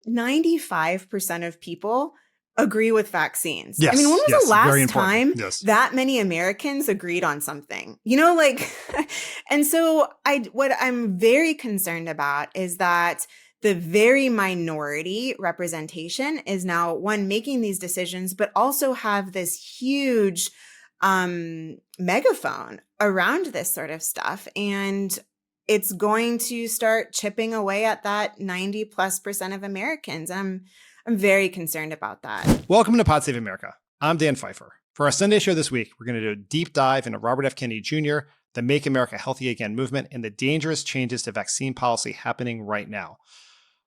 95% of people agree with vaccines. Yes, I mean, when was the last time yes. that many Americans agreed on something? And so what I'm very concerned about is that the very minority representation is now, one, making these decisions, but also have this huge megaphone around this sort of stuff. And it's going to start chipping away at that 90+% of Americans. I'm very concerned about that. Welcome to Pod Save America. I'm Dan Pfeiffer. For our Sunday show this week, we're going to do a deep dive into Robert F. Kennedy Jr., the Make America Healthy Again movement, and the dangerous changes to vaccine policy happening right now.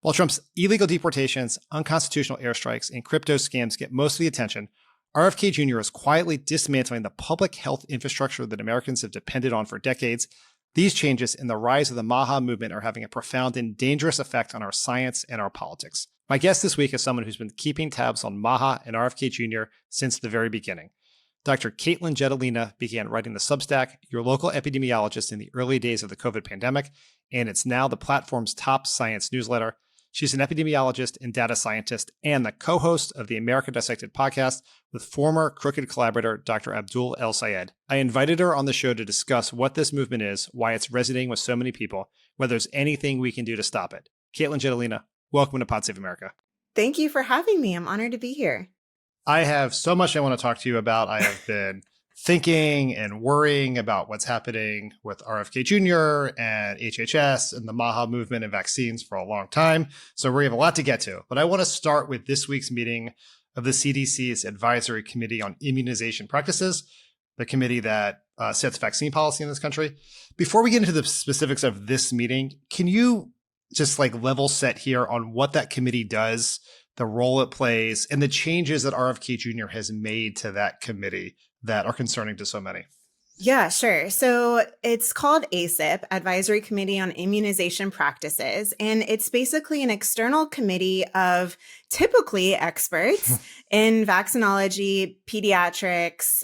While Trump's illegal deportations, unconstitutional airstrikes, and crypto scams get most of the attention, RFK Jr. is quietly dismantling the public health infrastructure that Americans have depended on for decades. These changes and the rise of the MAHA movement are having a profound and dangerous effect on our science and our politics. My guest this week is someone who's been keeping tabs on MAHA and RFK Jr. since the very beginning. Dr. Katelyn Jetelina began writing the Substack, Your Local Epidemiologist, in the early days of the COVID pandemic, and it's now the platform's top science newsletter. She's an epidemiologist and data scientist and the co-host of the America Dissected podcast with former Crooked collaborator Dr. Abdul El Sayed. I invited her on the show to discuss what this movement is, why it's resonating with so many people, whether there's anything we can do to stop it. Katelyn Jetelina, welcome to Pod Save America. Thank you for having me. I'm honored to be here. I have so much I want to talk to you about. I have been thinking and worrying about what's happening with RFK Jr. and HHS and the MAHA movement and vaccines for a long time. So we have a lot to get to. But I want to start with this week's meeting of the CDC's Advisory Committee on Immunization Practices, the committee that sets vaccine policy in this country. Before we get into the specifics of this meeting, can you just level set here on what that committee does, the role it plays, and the changes that RFK Jr. has made to that committee that are concerning to so many? Yeah, sure. So it's called ACIP, Advisory Committee on Immunization Practices, and it's basically an external committee of typically experts in vaccinology, pediatrics,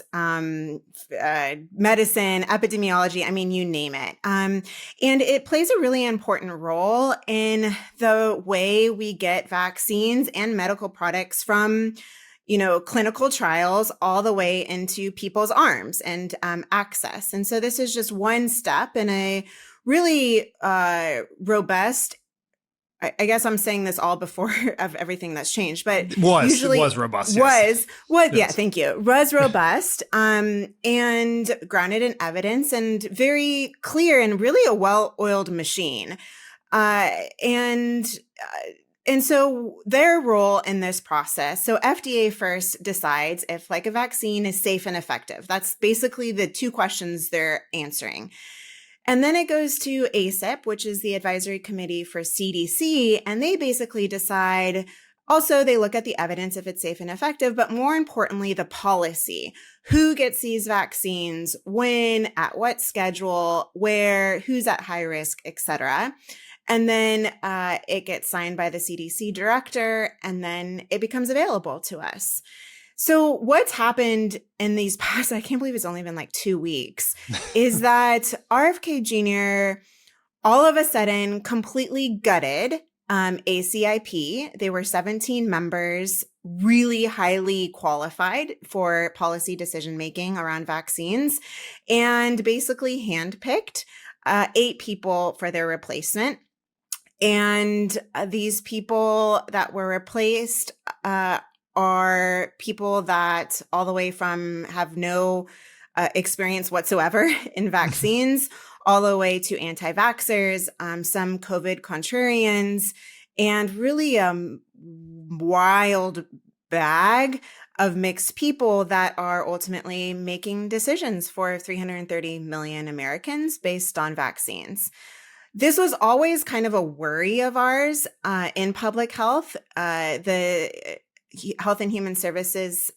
medicine, epidemiology, I mean, you name it. And it plays a really important role in the way we get vaccines and medical products from clinical trials all the way into people's arms and access. And so this is just one step in a really robust, I guess I'm saying this all before of everything that's changed, but it was robust. Yes. Yeah, thank you. Was robust and grounded in evidence and very clear and really a well-oiled machine. And so their role in this process, so FDA first decides if a vaccine is safe and effective. That's basically the two questions they're answering. And then it goes to ACIP, which is the advisory committee for CDC, and they basically decide, also they look at the evidence if it's safe and effective, but more importantly, the policy. Who gets these vaccines, when, at what schedule, where, who's at high risk, et cetera. And then it gets signed by the CDC director, and then it becomes available to us. So what's happened in these past, I can't believe it's only been 2 weeks, is that RFK Jr. all of a sudden completely gutted ACIP. They were 17 members, really highly qualified for policy decision-making around vaccines, and basically handpicked 8 people for their replacement. And these people that were replaced are people that all the way from have no experience whatsoever in vaccines, all the way to anti-vaxxers, some COVID contrarians, and really wild bag of mixed people that are ultimately making decisions for 330 million Americans based on vaccines. This was always kind of a worry of ours in public health. The Health and Human Services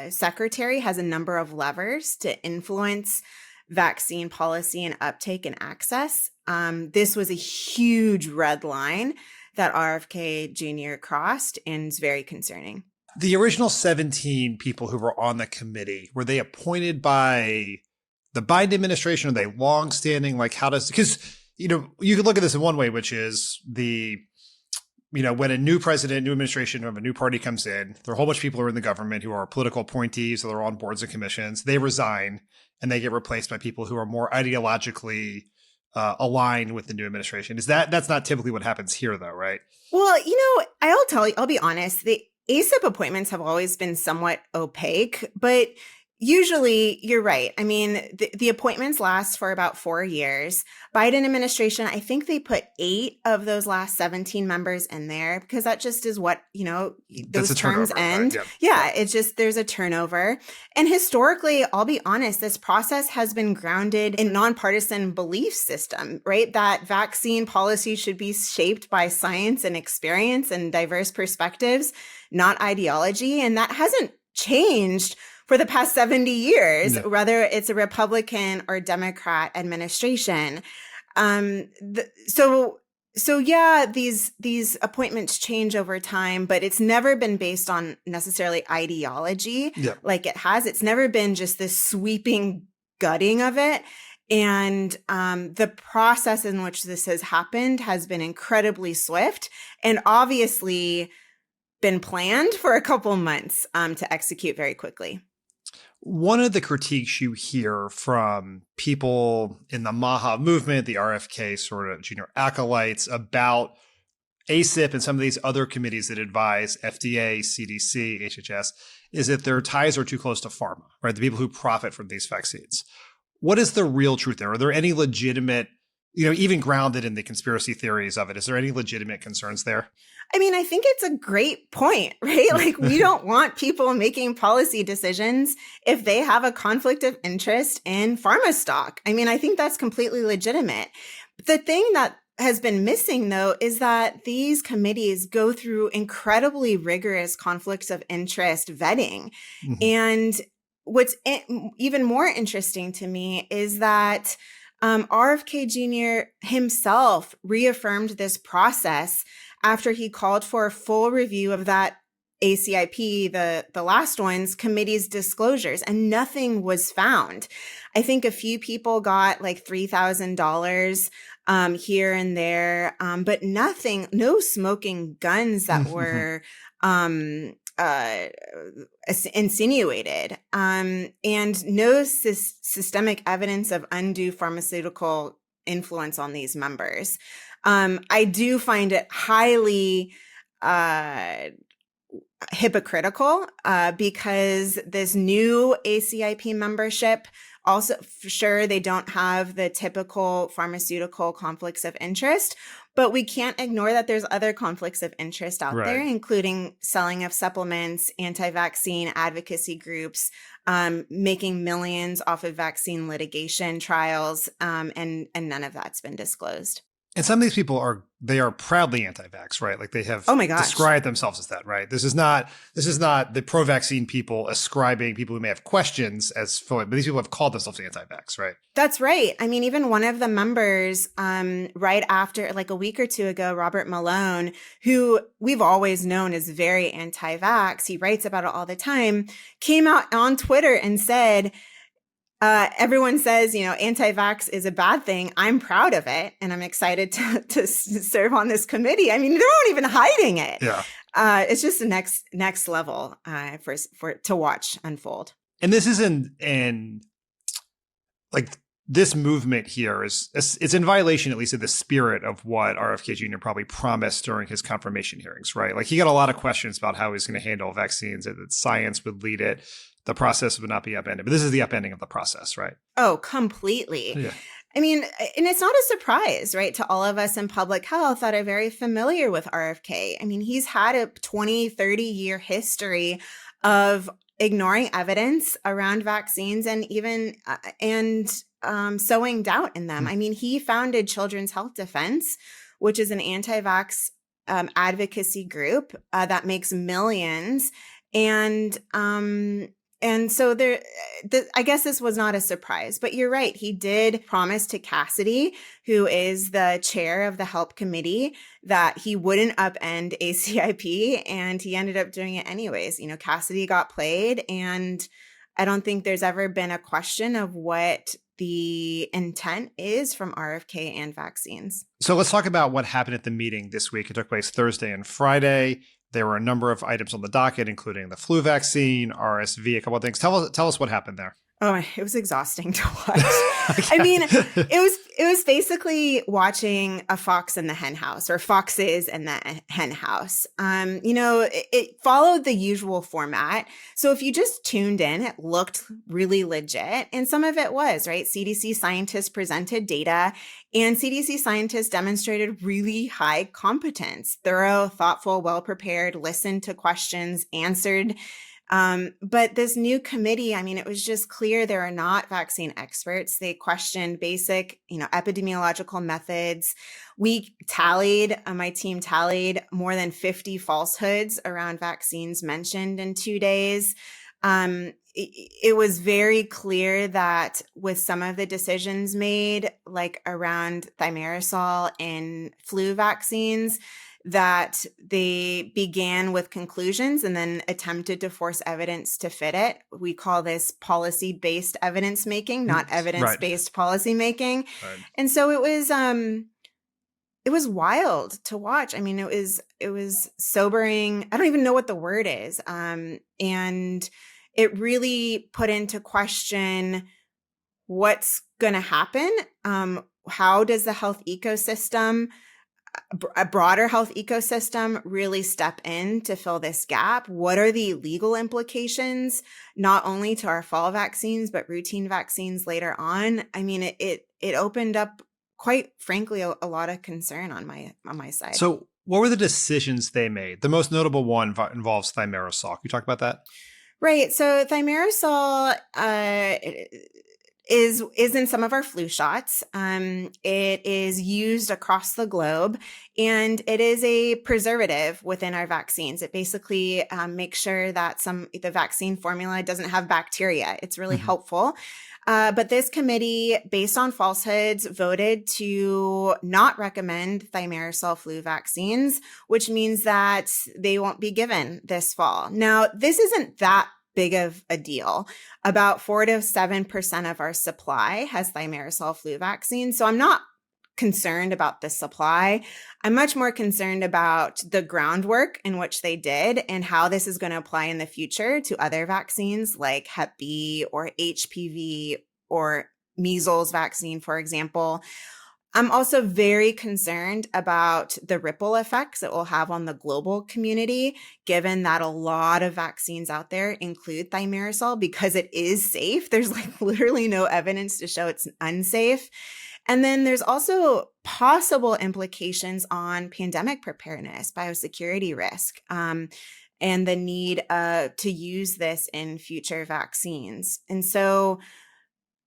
Secretary has a number of levers to influence vaccine policy and uptake and access. This was a huge red line that RFK Jr. crossed and is very concerning. The original 17 people who were on the committee, were they appointed by the Biden administration? Are they longstanding? Because you could look at this in one way, which is the when a new president, new administration of a new party comes in, there are a whole bunch of people who are in the government who are political appointees, or they're on boards and commissions. They resign and they get replaced by people who are more ideologically aligned with the new administration. That's not typically what happens here, though, right? Well, I'll be honest. The ASIP appointments have always been somewhat opaque, but usually you're right. I mean, the appointments last for about 4 years. Biden administration, I think they put 8 of those last 17 members in there because that just is what, those terms end. Right? Yeah, it's just there's a turnover. And historically, I'll be honest, this process has been grounded in nonpartisan belief system, right? That vaccine policy should be shaped by science and experience and diverse perspectives, not ideology. And that hasn't changed for the past 70 years, whether it's a Republican or Democrat administration. So yeah, these appointments change over time, but it's never been based on necessarily ideology like it has. It's never been just this sweeping gutting of it. And the process in which this has happened has been incredibly swift and obviously been planned for a couple months to execute very quickly. One of the critiques you hear from people in the MAHA movement, the RFK sort of Jr. acolytes about ACIP and some of these other committees that advise FDA, CDC, HHS, is that their ties are too close to pharma, right? The people who profit from these vaccines. What is the real truth there? Are there any legitimate, even grounded in the conspiracy theories of it, is there any legitimate concerns there? I mean, I think it's a great point, right? Like, we don't want people making policy decisions if they have a conflict of interest in pharma stock. I mean, I think that's completely legitimate. The thing that has been missing, though, is that these committees go through incredibly rigorous conflicts of interest vetting. Mm-hmm. And what's even more interesting to me is that RFK Jr. himself reaffirmed this process after he called for a full review of that ACIP, the last one's committee's disclosures, and nothing was found. I think a few people got like $3,000 here and there, but nothing, no smoking guns that were insinuated, and no systemic evidence of undue pharmaceutical influence on these members. I do find it highly hypocritical because this new ACIP membership, also for sure, they don't have the typical pharmaceutical conflicts of interest, but we can't ignore that there's other conflicts of interest out there, including selling of supplements, anti-vaccine advocacy groups, making millions off of vaccine litigation trials, and none of that's been disclosed. And some of these people are proudly anti-vax, right? Like they have described themselves as that, right? This is not the pro-vaccine people ascribing people who may have questions as but these people have called themselves anti-vax, right? That's right. I mean, even one of the members, right after, like a week or two ago, Robert Malone, who we've always known is very anti-vax, he writes about it all the time, came out on Twitter and said, everyone says, anti-vax is a bad thing. I'm proud of it, and I'm excited to serve on this committee. I mean, they're not even hiding it. Yeah, it's just the next level for to watch unfold. And this isn't like this movement here it's in violation, at least of the spirit of what RFK Jr. probably promised during his confirmation hearings, right? Like he got a lot of questions about how he's going to handle vaccines, that science would lead it. The process would not be upended. But this is the upending of the process, right? Oh, completely. Yeah. I mean, and it's not a surprise, right, to all of us in public health that are very familiar with RFK. I mean, he's had a 20, 30-year history of ignoring evidence around vaccines and even sowing doubt in them. I mean, he founded Children's Health Defense, which is an anti-vax advocacy group that makes millions. And so I guess this was not a surprise, but you're right. He did promise to Cassidy, who is the chair of the HELP committee, that he wouldn't upend ACIP, and he ended up doing it anyways. Cassidy got played, and I don't think there's ever been a question of what the intent is from RFK and vaccines. So let's talk about what happened at the meeting this week. It took place Thursday and Friday. There were a number of items on the docket, including the flu vaccine, RSV, a couple of things. Tell us what happened there. Oh, it was exhausting to watch. I mean, it was basically watching a fox in the hen house, or foxes in the hen house. It followed the usual format. So if you just tuned in, it looked really legit. And some of it was, right? CDC scientists presented data, and CDC scientists demonstrated really high competence, thorough, thoughtful, well-prepared, listened to questions, answered. But this new committee, I mean, it was just clear they are not vaccine experts. They questioned basic, epidemiological methods. My team tallied more than 50 falsehoods around vaccines mentioned in 2 days. It was very clear that with some of the decisions made, like around thimerosal and flu vaccines, that they began with conclusions and then attempted to force evidence to fit it. We call this policy-based evidence making, not evidence-based policy making. Right. And so it was wild to watch. I mean, it was sobering. I don't even know what the word is. And it really put into question what's going to happen. How does the health ecosystem, a broader health ecosystem, really step in to fill this gap? What are the legal implications, not only to our fall vaccines, but routine vaccines later on? I mean, it opened up, quite frankly, a lot of concern on my side. So what were the decisions they made? The most notable one involves thimerosal. Can you talk about that? Right. So thimerosal is in some of our flu shots. It is used across the globe, and it is a preservative within our vaccines. It basically makes sure that the vaccine formula doesn't have bacteria. It's really helpful. But this committee, based on falsehoods, voted to not recommend thimerosal flu vaccines, which means that they won't be given this fall. Now, this isn't that big of a deal. About 4 to 7% of our supply has thimerosal flu vaccine. So I'm not concerned about the supply. I'm much more concerned about the groundwork in which they did and how this is going to apply in the future to other vaccines like Hep B or HPV or measles vaccine, for example. I'm also very concerned about the ripple effects it will have on the global community, given that a lot of vaccines out there include thimerosal because it is safe. There's literally no evidence to show it's unsafe. And then there's also possible implications on pandemic preparedness, biosecurity risk, and the need to use this in future vaccines. And so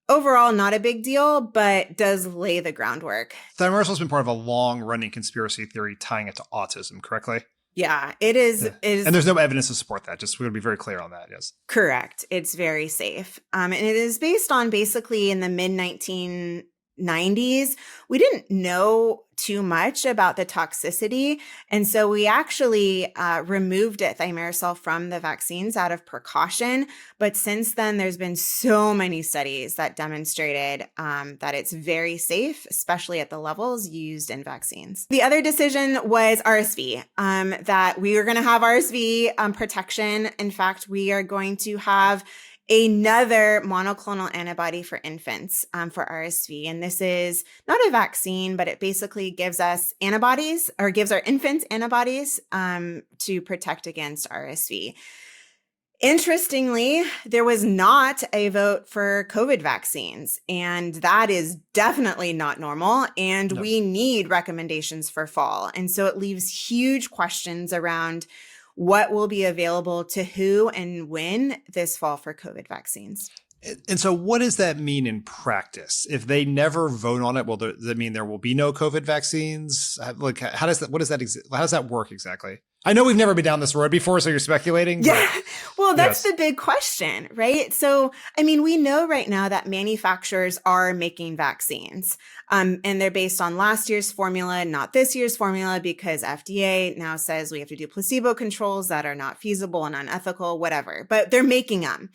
overall, not a big deal, but does lay the groundwork. Thimerosal has been part of a long-running conspiracy theory tying it to autism, correctly? Yeah, it is. Yeah. And there's no evidence to support that. Just we're going to be very clear on that, yes. Correct. It's very safe. And it is based on basically in the mid-1990s, we didn't know too much about the toxicity. And so we actually removed thimerosal from the vaccines out of precaution. But since then, there's been so many studies that demonstrated that it's very safe, especially at the levels used in vaccines. The other decision was RSV, that we are going to have RSV protection. In fact, we are going to have another monoclonal antibody for infants for RSV. And this is not a vaccine, but it basically gives us antibodies, or gives our infants antibodies to protect against RSV. Interestingly, there was not a vote for COVID vaccines, and that is definitely not normal. And we need recommendations for fall. And so it leaves huge questions around what will be available to who and when this fall for COVID vaccines. And so what does that mean in practice? If they never vote on it, does that mean there will be no COVID vaccines? Like, how does that work exactly? I know we've never been down this road before, so you're speculating. Yeah. Well, that's the big question, right? So, I mean, we know right now that manufacturers are making vaccines, and they're based on last year's formula, not this year's formula, because FDA now says we have to do placebo controls that are not feasible and unethical, whatever, but they're making them.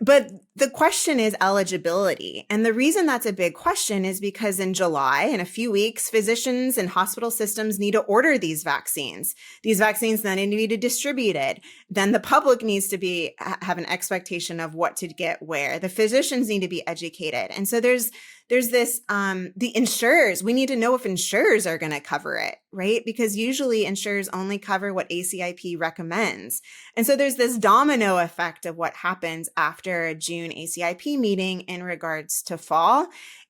But the question is eligibility. And the reason that's a big question is because in July, in a few weeks, physicians and hospital systems need to order these vaccines. These vaccines then need to be distributed. Then the public needs to have an expectation of what to get where. The physicians need to be educated. And so there's this, the insurers, we need to know if insurers are going to cover it, right? Because usually insurers only cover what ACIP recommends. And so there's this domino effect of what happens after a June ACIP meeting in regards to fall.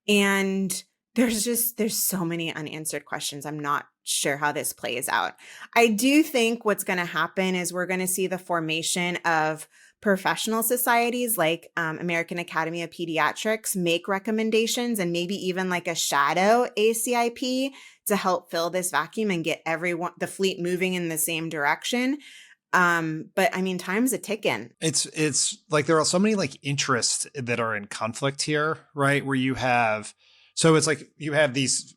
And there's so many unanswered questions. I'm not sure how this plays out. I do think what's going to happen is we're going to see the formation of professional societies like American Academy of Pediatrics make recommendations, and maybe even like a shadow ACIP to help fill this vacuum and get the fleet moving in the same direction. But I mean, time's a ticking. It's like there are so many like interests that are in conflict here, right? Where it's like you have these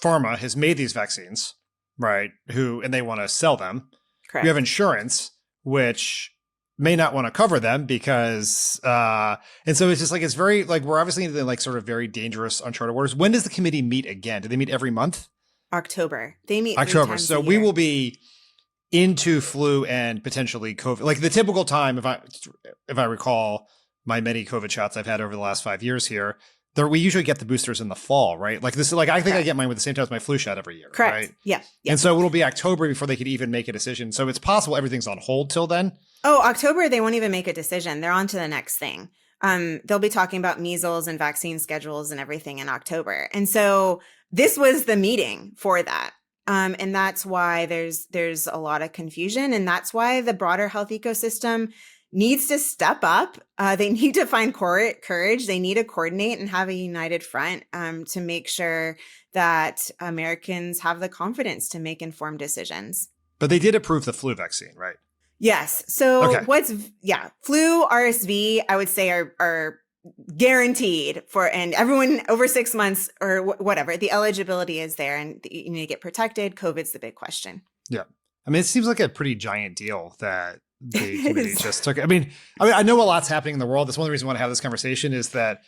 pharma has made these vaccines, right? And they want to sell them. Correct. You have insurance, which may not want to cover them because, and so it's just like, it's very like, we're obviously in the like sort of very dangerous uncharted waters. When does the committee meet again? Do they meet every month? October. They meet October. So we will be into flu and potentially COVID. Like the typical time, if I recall my many COVID shots I've had over the last 5 years here, we usually get the boosters in the fall, right? Like this is like, I think I get mine with the same time as my flu shot every year. Correct. Right? Yeah. And so it'll be October before they could even make a decision. So it's possible everything's on hold till then. Oh, October, they won't even make a decision. They're on to the next thing. They'll be talking about measles and vaccine schedules and everything in October. And so this was the meeting for that. And that's why there's a lot of confusion. And that's why the broader health ecosystem needs to step up. They need to find courage. They need to coordinate and have a united front to make sure that Americans have the confidence to make informed decisions. But they did approve the flu vaccine, right? Yes. So okay. Flu, RSV, I would say are guaranteed and everyone over 6 months or whatever, the eligibility is there and you need to get protected. COVID's the big question. Yeah. I mean, it seems like a pretty giant deal that the committee just took. I mean, I know a lot's happening in the world. That's one of the reasons I want to have this conversation is that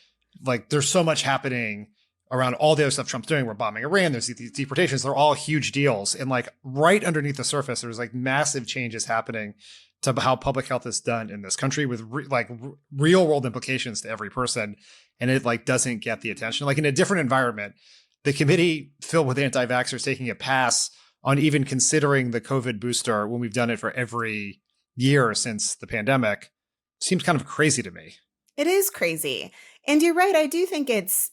like there's so much happening around all the other stuff Trump's doing. We're bombing Iran. There's these deportations. They're all huge deals. And like right underneath the surface, there's like massive changes happening to how public health is done in this country with real world implications to every person. And it like doesn't get the attention. Like in a different environment, the committee filled with anti-vaxxers taking a pass on even considering the COVID booster when we've done it for every year since the pandemic seems kind of crazy to me. It is crazy. And you're right. I do think it's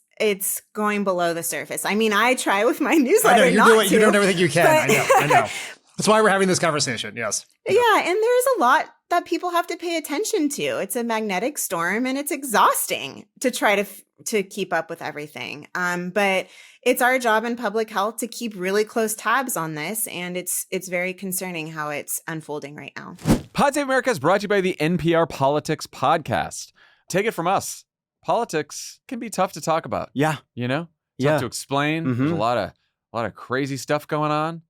going below the surface. I mean, I try with my newsletter. I know you're doing everything you can. I know. That's why we're having this conversation. Yes. Yeah. And there's a lot that people have to pay attention to. It's a magnetic storm and it's exhausting to try to keep up with everything. But it's our job in public health to keep really close tabs on this. And it's very concerning how it's unfolding right now. Pod Save America is brought to you by the NPR Politics Podcast. Take it from us. Politics can be tough to talk about. Yeah. You know? Tough to explain. Mm-hmm. There's a lot of crazy stuff going on.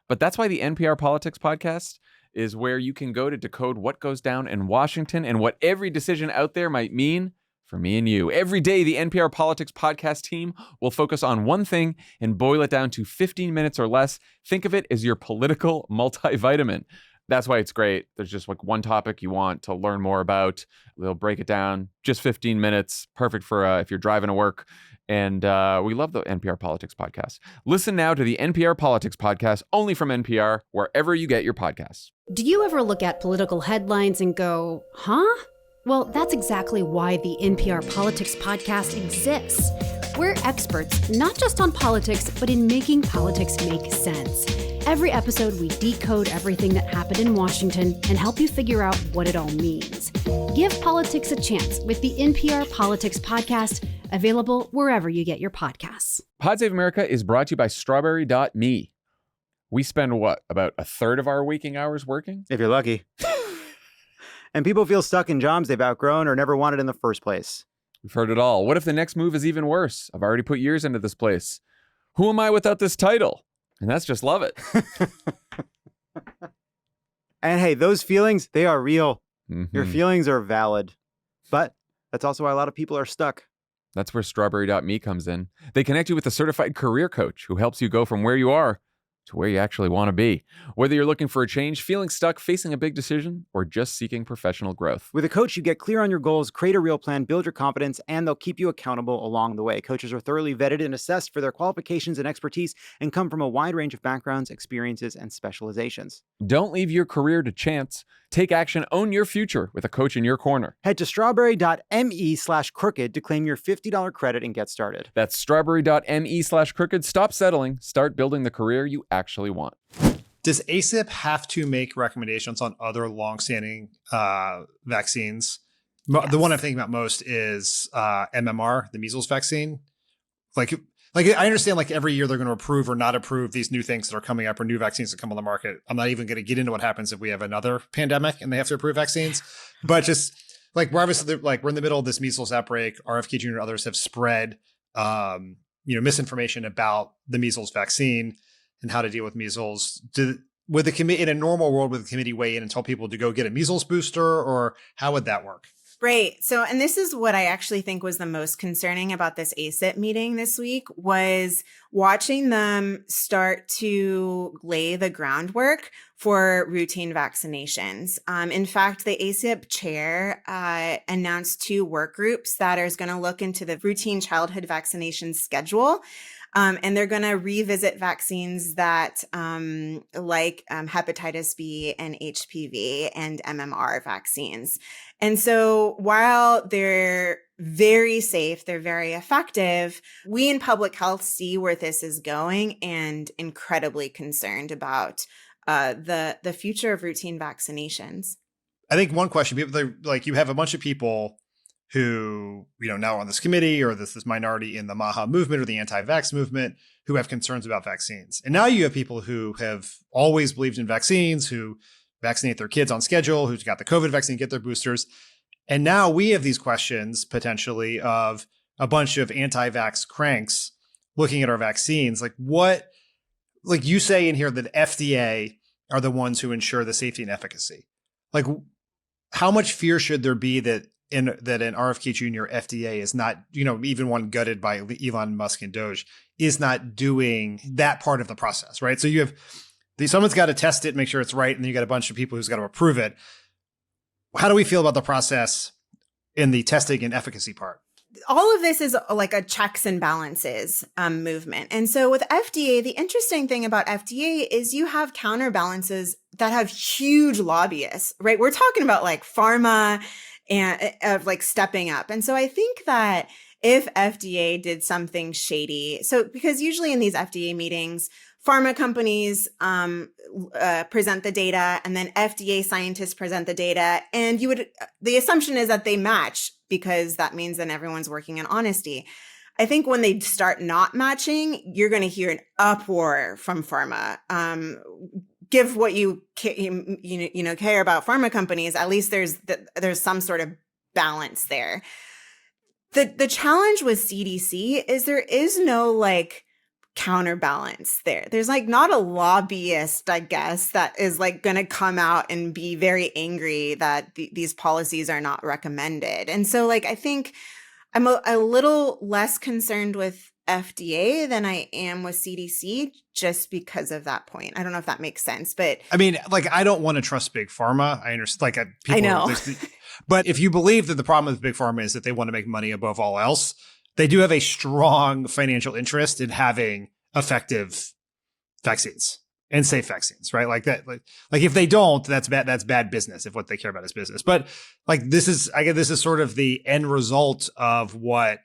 But that's why the NPR Politics Podcast is where you can go to decode what goes down in Washington and what every decision out there might mean for me and you. Every day, the NPR Politics Podcast team will focus on one thing and boil it down to 15 minutes or less. Think of it as your political multivitamin. That's why it's great. There's just like one topic you want to learn more about. They'll break it down, just 15 minutes. Perfect for if you're driving to work. And we love the NPR Politics Podcast. Listen now to the NPR Politics Podcast, only from NPR, wherever you get your podcasts. Do you ever look at political headlines and go, huh? Well, that's exactly why the NPR Politics Podcast exists. We're experts, not just on politics, but in making politics make sense. Every episode, we decode everything that happened in Washington and help you figure out what it all means. Give politics a chance with the NPR Politics Podcast, available wherever you get your podcasts. Pod Save America is brought to you by Strawberry.me. We spend about a third of our waking hours working? If you're lucky. And people feel stuck in jobs they've outgrown or never wanted in the first place. We've heard it all. What if the next move is even worse? I've already put years into this place. Who am I without this title? And that's just love it. And hey, those feelings, they are real. Mm-hmm. Your feelings are valid. But that's also why a lot of people are stuck. That's where strawberry.me comes in. They connect you with a certified career coach who helps you go from where you are to where you actually want to be. Whether you're looking for a change, feeling stuck, facing a big decision, or just seeking professional growth. With a coach, you get clear on your goals, create a real plan, build your confidence, and they'll keep you accountable along the way. Coaches are thoroughly vetted and assessed for their qualifications and expertise and come from a wide range of backgrounds, experiences, and specializations. Don't leave your career to chance. Take action, own your future with a coach in your corner. Head to strawberry.me/crooked to claim your $50 credit and get started. That's strawberry.me/crooked. Stop settling. Start building the career you actually want. Does ACIP have to make recommendations on other longstanding vaccines? Yes. The one I'm thinking about most is MMR, the measles vaccine. Like I understand like every year they're going to approve or not approve these new things that are coming up or new vaccines that come on the market. I'm not even going to get into what happens if we have another pandemic and they have to approve vaccines. But just like we're obviously like we're in the middle of this measles outbreak. RFK Jr. and others have spread misinformation about the measles vaccine and how to deal with measles. Would the committee in a normal world would the committee weigh in and tell people to go get a measles booster, or how would that work? Right. So, and this is what I actually think was the most concerning about this ACIP meeting this week was watching them start to lay the groundwork for routine vaccinations. In fact, the ACIP chair announced 2 work groups that are going to look into the routine childhood vaccination schedule. And they're going to revisit vaccines that like hepatitis B and HPV and MMR vaccines. And so while they're very safe, they're very effective, we in public health see where this is going and incredibly concerned about the future of routine vaccinations. I think one question, people like you have a bunch of people who, now on this committee or this minority in the MAHA movement or the anti-vax movement who have concerns about vaccines. And now you have people who have always believed in vaccines, who vaccinate their kids on schedule, who's got the COVID vaccine, get their boosters. And now we have these questions potentially of a bunch of anti-vax cranks looking at our vaccines. Like you say in here that FDA are the ones who ensure the safety and efficacy. Like how much fear should there be that an RFK Jr. FDA is not, even one gutted by Elon Musk and Doge, is not doing that part of the process, right? So you have someone's got to test it, make sure it's right, and then you got a bunch of people who's got to approve it. How do we feel about the process in the testing and efficacy part? All of this is like a checks and balances movement. And so with FDA, the interesting thing about FDA is you have counterbalances that have huge lobbyists, right? We're talking about like pharma and of like stepping up. And so I think that if FDA did something shady, so because usually in these FDA meetings, pharma companies present the data and then FDA scientists present the data. And the assumption is that they match because that means then everyone's working in honesty. I think when they start not matching, you're going to hear an uproar from pharma. Give what you care about pharma companies. At least there's some sort of balance there. The challenge with CDC is there is no like counterbalance there. There's like not a lobbyist, I guess, that is like going to come out and be very angry that these policies are not recommended. And so like I think I'm a little less concerned with FDA than I am with CDC just because of that point. I don't know if that makes sense, but I mean, like, I don't want to trust big pharma. I understand. Like, I know. But if you believe that the problem with big pharma is that they want to make money above all else, they do have a strong financial interest in having effective vaccines and safe vaccines, right? Like that, like if they don't, that's bad business if what they care about is business. But like, this is sort of the end result of what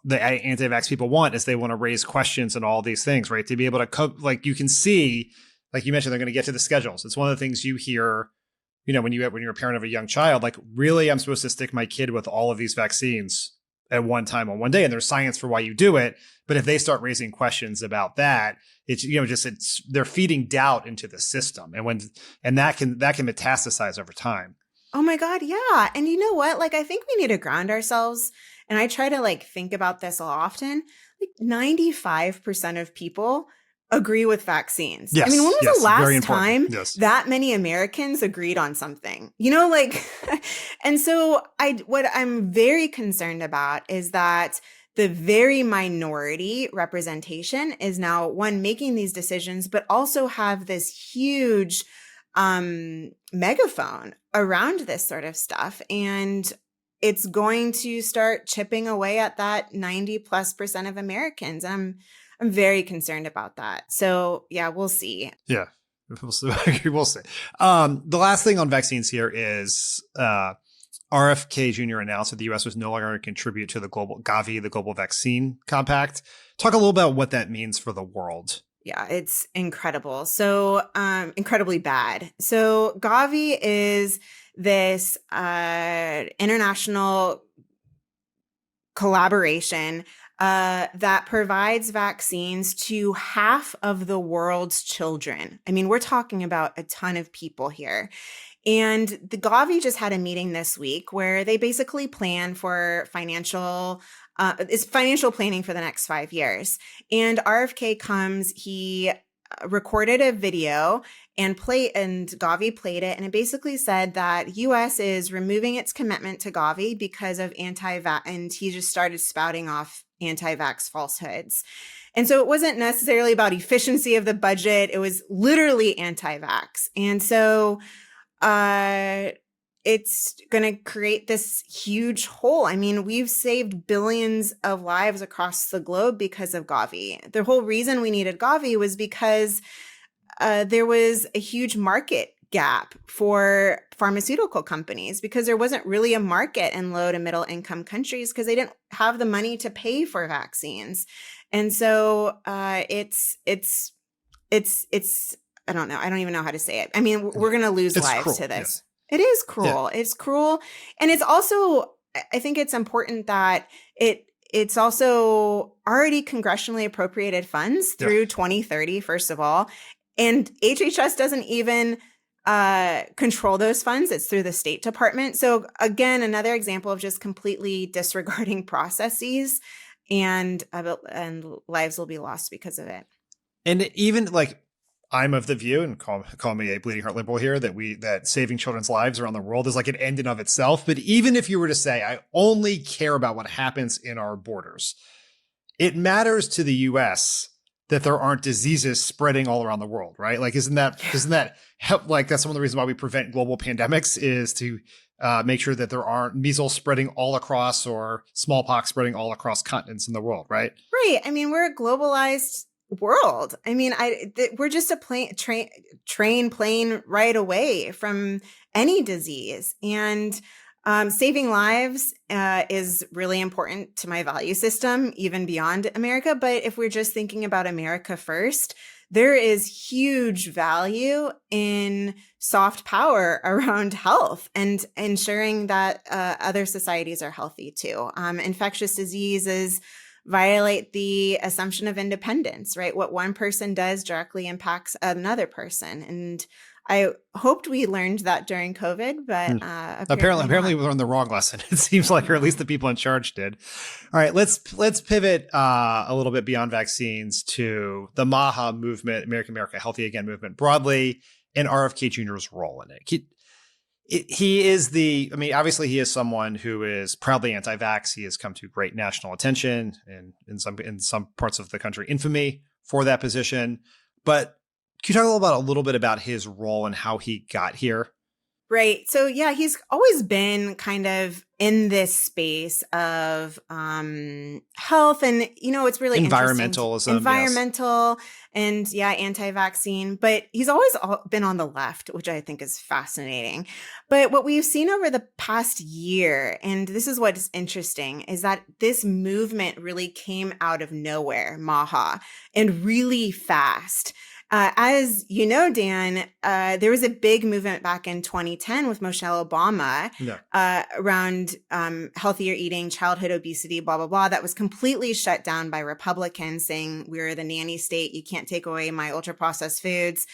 the anti-vax people want, is they want to raise questions and all these things, right? To be able to like, you can see, like you mentioned, they're going to get to the schedules. It's one of the things you hear, when you're a parent of a young child, like, really, I'm supposed to stick my kid with all of these vaccines at one time on one day, and there's science for why you do it. But if they start raising questions about that, it's they're feeding doubt into the system, and that can metastasize over time. Oh my God, yeah. And you know what? Like, I think we need to ground ourselves. And I try to like think about this often. Like 95% of people agree with vaccines. Yes, I mean, when was yes, the very last important. time Yes. that many Americans agreed on something? You know, like, and so what I'm very concerned about is that the very minority representation is now one making these decisions, but also have this huge megaphone around this sort of stuff. And it's going to start chipping away at that 90+% of Americans. I'm very concerned about that. So yeah, we'll see. Yeah, we'll see. We'll see. The last thing on vaccines here is RFK Jr. announced that the U.S. was no longer going to contribute to the global Gavi, the Global Vaccine Compact. Talk a little about what that means for the world. Yeah, it's incredible. So incredibly bad. So Gavi is this international collaboration that provides vaccines to half of the world's children. I mean, we're talking about a ton of people here. And the Gavi just had a meeting this week where they basically plan for financial planning for the next 5 years. And RFK comes, he recorded a video and Gavi played it. And it basically said that US is removing its commitment to Gavi because of anti-vax, and he just started spouting off anti-vax falsehoods. And so it wasn't necessarily about efficiency of the budget. It was literally anti-vax. And so it's going to create this huge hole. I mean, we've saved billions of lives across the globe because of Gavi. The whole reason we needed Gavi was because there was a huge market gap for pharmaceutical companies because there wasn't really a market in low to middle income countries because they didn't have the money to pay for vaccines. And so it's I don't know. I don't even know how to say it. I mean, we're going to lose lives cruel, to this. yes. It is cruel. Yeah. It's cruel. And it's also, I think it's important that it's also already congressionally appropriated funds through 2030, first of all. And HHS doesn't even control those funds. It's through the State Department. So again, another example of just completely disregarding processes, and lives will be lost because of it. And even like, I'm of the view, and call me a bleeding heart liberal here, that saving children's lives around the world is like an end in of itself. But even if you were to say, I only care about what happens in our borders, it matters to the US that there aren't diseases spreading all around the world, right? Like, isn't that help? Like, that's one of the reasons why we prevent global pandemics is to make sure that there aren't measles spreading all across or smallpox spreading all across continents in the world, right? Right. I mean, we're a globalized world. I mean, we're just a train plane right away from any disease, and saving lives is really important to my value system, even beyond America. But if we're just thinking about America first, there is huge value in soft power around health and ensuring that other societies are healthy too. Infectious diseases violate the assumption of independence, right? What one person does directly impacts another person. And I hoped we learned that during COVID, but apparently we learned the wrong lesson. It seems like, or at least the people in charge did. All right, let's pivot a little bit beyond vaccines to the MAHA movement, America Healthy Again movement broadly, and RFK Jr.'s role in it. He is obviously he is someone who is proudly anti-vax. He has come to great national attention and in some parts of the country, infamy for that position. But can you talk a little bit about his role and how he got here? Right. So yeah, he's always been kind of in this space of health, and it's really environmentalism, environmental, and anti-vaccine. But he's always been on the left, which I think is fascinating. But what we've seen over the past year, and this is what's interesting, is that this movement really came out of nowhere, MAHA, and really fast. As you know, Dan, there was a big movement back in 2010 with Michelle Obama around healthier eating, childhood obesity, blah, blah, blah. That was completely shut down by Republicans saying we're the nanny state. You can't take away my ultra processed foods.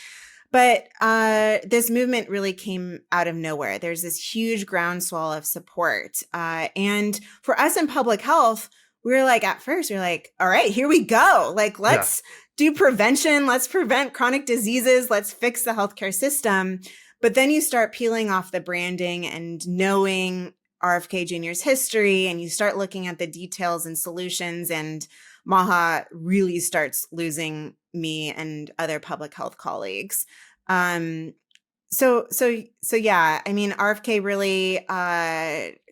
But this movement really came out of nowhere. There's this huge groundswell of support. And for us in public health, we were like, at first, we were like, all right, here we go. Like, let's do prevention. Let's prevent chronic diseases. Let's fix the healthcare system. But then you start peeling off the branding and knowing RFK Jr.'s history, and you start looking at the details and solutions, and MAHA really starts losing me and other public health colleagues. So yeah, I mean, RFK really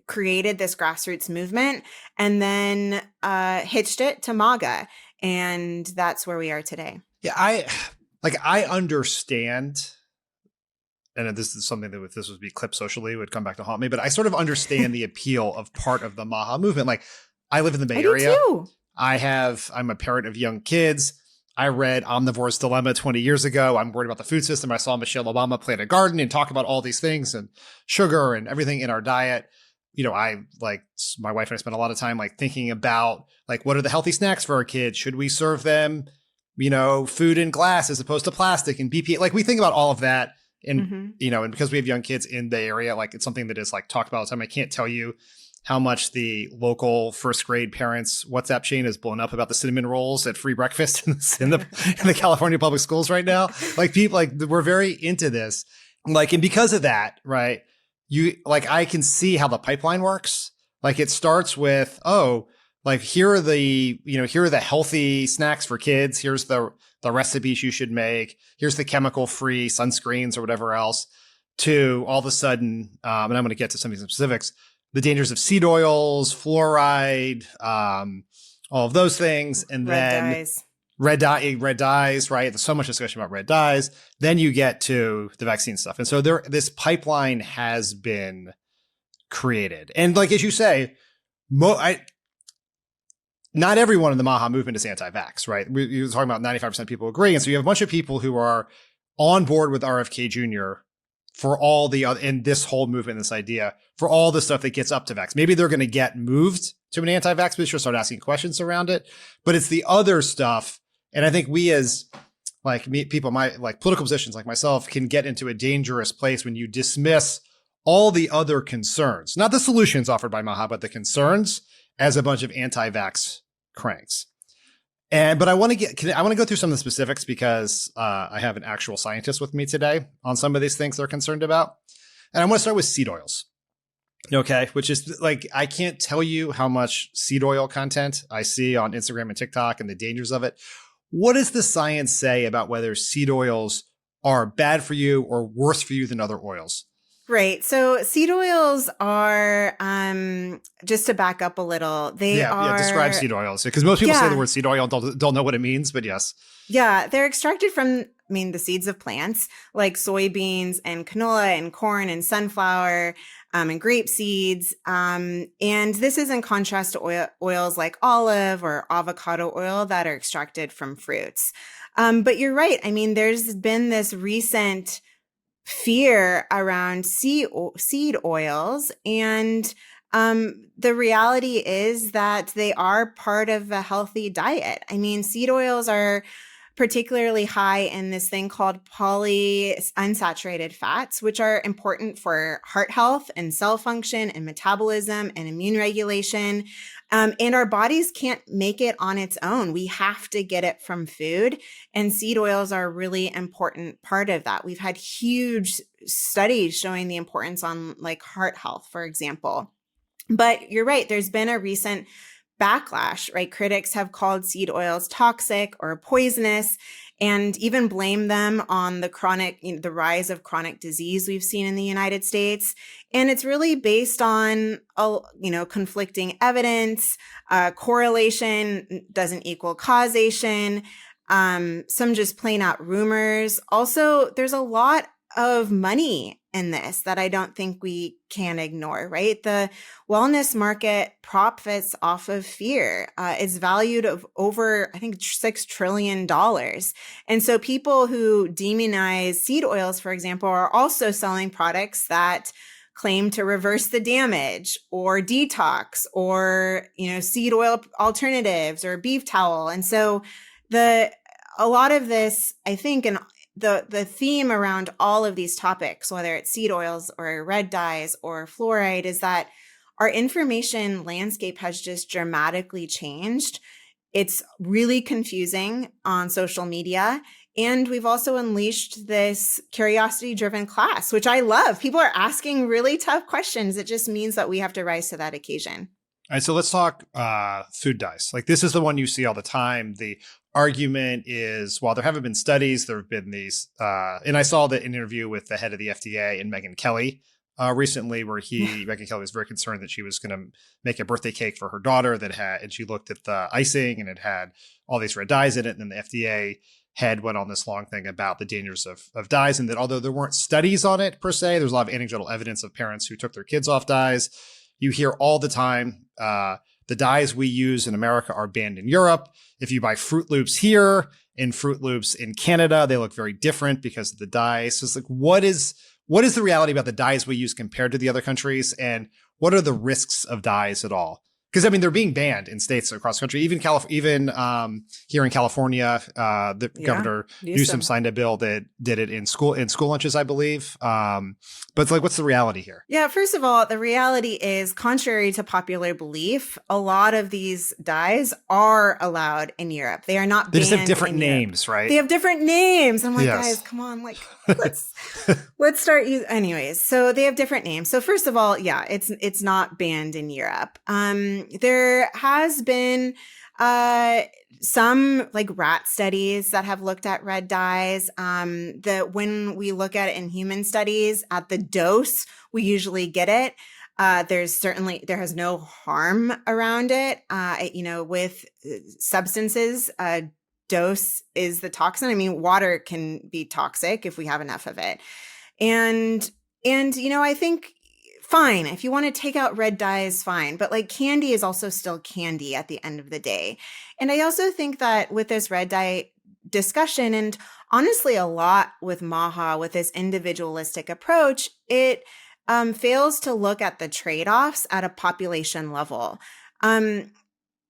created this grassroots movement and then hitched it to MAGA. And that's where we are today. Yeah, I understand, and this is something that if this would be clipped socially would come back to haunt me, but I sort of understand the appeal of part of the MAHA movement. Like, I live in the Bay Area. Too. I'm a parent of young kids. I read Omnivore's Dilemma 20 years ago. I'm worried about the food system. I saw Michelle Obama plant a garden and talk about all these things and sugar and everything in our diet. You know, I like, my wife and I spent a lot of time like thinking about like, what are the healthy snacks for our kids? Should we serve them, you know, food in glass as opposed to plastic and BPA? Like, we think about all of that. And, you know, and because we have young kids in the area, like, it's something that is like talked about all the time. I can't tell you how much the local first grade parents WhatsApp chain is blown up about the cinnamon rolls at free breakfast in the California public schools right now. Like, people, like, we're very into this. Like, and because of that, right, I can see how the pipeline works. Like, it starts with, like, here are the healthy snacks for kids. Here's the recipes you should make. Here's the chemical free sunscreens or whatever else, to all of a sudden, and I'm going to get to some of these specifics, the dangers of seed oils, fluoride, all of those things. And then red dyes, right? There's so much discussion about red dyes. Then you get to the vaccine stuff. And so this pipeline has been created. And like, as you say, not everyone in the MAHA movement is anti-vax, right? You're talking about 95% of people agree. And so you have a bunch of people who are on board with RFK Jr. for all the other, in this whole movement, this idea, for all the stuff that gets up to vax. Maybe they're going to get moved to an anti-vax position or start asking questions around it, but it's the other stuff. And I think we as like people, like political positions like myself, can get into a dangerous place when you dismiss all the other concerns, not the solutions offered by MAHA, but the concerns as a bunch of anti-vax cranks. But I want to go through some of the specifics because I have an actual scientist with me today on some of these things they're concerned about. And I want to start with seed oils. Okay. Which is like, I can't tell you how much seed oil content I see on Instagram and TikTok and the dangers of it. What does the science say about whether seed oils are bad for you or worse for you than other oils? Right. So seed oils are, just to back up a little, describe seed oils. Because most people say the word seed oil and don't know what it means, but yes. Yeah, they're extracted from, the seeds of plants like soybeans and canola and corn and sunflower and grape seeds. And this is in contrast to oils like olive or avocado oil that are extracted from fruits. But you're right. There's been this recent fear around seed oils, and the reality is that they are part of a healthy diet. Seed oils are particularly high in this thing called polyunsaturated fats, which are important for heart health and cell function and metabolism and immune regulation. And our bodies can't make it on its own. We have to get it from food. And seed oils are a really important part of that. We've had huge studies showing the importance on like heart health, for example. But you're right, there's been a recent backlash, right? Critics have called seed oils toxic or poisonous and even blame them on the rise of chronic disease we've seen in the United States. And it's really based on, conflicting evidence. Correlation doesn't equal causation. Some just plain out rumors. Also, there's a lot of money in this that I don't think we can ignore, right? The wellness market profits off of fear. It's valued of over, I think, $6 trillion. And so people who demonize seed oils, for example, are also selling products that claim to reverse the damage or detox or, seed oil alternatives or beef towel. And so a lot of this, I think, and the theme around all of these topics, whether it's seed oils or red dyes or fluoride, is that our information landscape has just dramatically changed. It's really confusing on social media. And we've also unleashed this curiosity-driven class, which I love. People are asking really tough questions. It just means that we have to rise to that occasion. All right, so let's talk food dyes. Like, this is the one you see all the time. The argument is, while there haven't been studies, there have been these, and I saw the interview with the head of the FDA and Megyn Kelly recently, where Megyn Kelly was very concerned that she was going to make a birthday cake for her daughter and she looked at the icing and it had all these red dyes in it. And then the FDA head went on this long thing about the dangers of dyes, and that although there weren't studies on it per se, there's a lot of anecdotal evidence of parents who took their kids off dyes. You hear all the time, the dyes we use in America are banned in Europe. If you buy Fruit Loops here and Fruit Loops in Canada, they look very different because of the dyes. So it's like, what is the reality about the dyes we use compared to the other countries? And what are the risks of dyes at all? Because, I mean, they're being banned in states across the country. Even here in California, Governor Newsom signed a bill that did it in school lunches, I believe. But it's like, what's the reality here? Yeah, first of all, the reality is, contrary to popular belief, a lot of these dyes are allowed in Europe. They are not banned. They just have different names, right? They have different names. I'm like, Yes. guys, come on, like, let's start using. Anyways, so they have different names. So first of all, yeah, it's not banned in Europe. There has been some like rat studies that have looked at red dyes. When we look at it in human studies at the dose, we usually get it. There has no harm around it. With substances, dose is the toxin. I mean, water can be toxic if we have enough of it. And I think, fine, if you want to take out red dyes, fine. But like, candy is also still candy at the end of the day. And I also think that with this red dye discussion, and honestly a lot with MAHA, with this individualistic approach, it fails to look at the trade-offs at a population level. And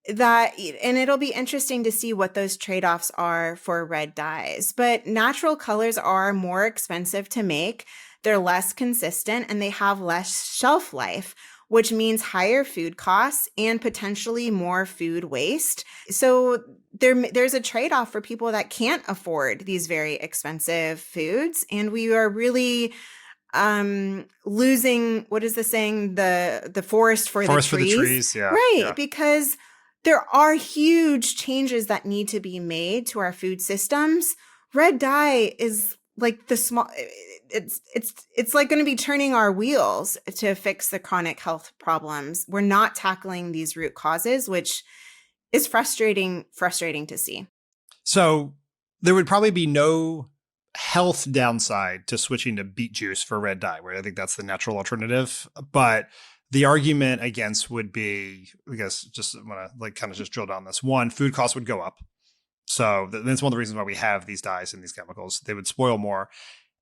it'll be interesting to see what those trade-offs are for red dyes. But natural colors are more expensive to make. They're less consistent and they have less shelf life, which means higher food costs and potentially more food waste. So there's a trade-off for people that can't afford these very expensive foods. And we are really losing, what is the saying? The forest for the trees. For the trees, yeah. Right, yeah. Because there are huge changes that need to be made to our food systems. Red dye is like the small, it's like going to be turning our wheels to fix the chronic health problems. We're not tackling these root causes, which is frustrating to see. So there would probably be no health downside to switching to beet juice for red dye, where I think that's the natural alternative. But the argument against would be, I guess, just want to like kind of just drill down this. One, food costs would go up. So that's one of the reasons why we have these dyes and these chemicals. They would spoil more.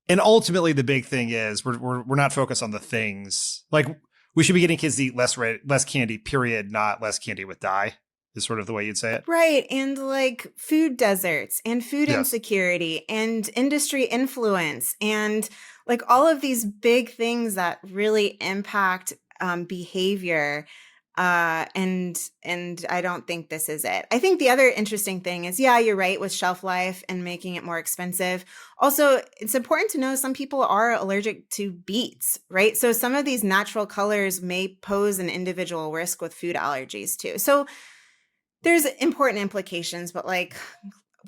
And ultimately, the big thing is we're not focused on the things. Like, we should be getting kids to eat less candy, period, not less candy with dye, is sort of the way you'd say it. Right. And like food deserts and food Yes. insecurity and industry influence and like all of these big things that really impact behavior. And I don't think this is it. I think the other interesting thing is, yeah, you're right with shelf life and making it more expensive. Also, it's important to know some people are allergic to beets, right? So some of these natural colors may pose an individual risk with food allergies too. So there's important implications, but like,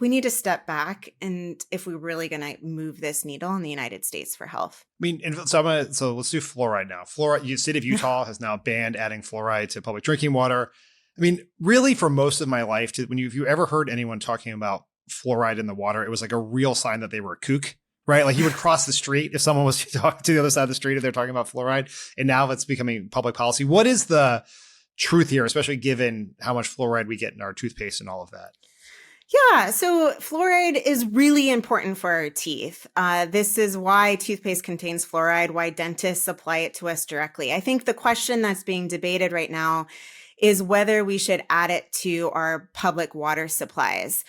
we need to step back, and if we're really going to move this needle in the United States for health. I mean, so let's do fluoride now. Fluoride, the state of Utah has now banned adding fluoride to public drinking water. I mean, really, for most of my life, if you ever heard anyone talking about fluoride in the water, it was like a real sign that they were a kook, right? Like, you would cross the street if someone was talking to the other side of the street if they're talking about fluoride, and now it's becoming public policy. What is the truth here, especially given how much fluoride we get in our toothpaste and all of that? Yeah, so fluoride is really important for our teeth. This is why toothpaste contains fluoride, why dentists supply it to us directly. I think the question that's being debated right now is whether we should add it to our public water supplies.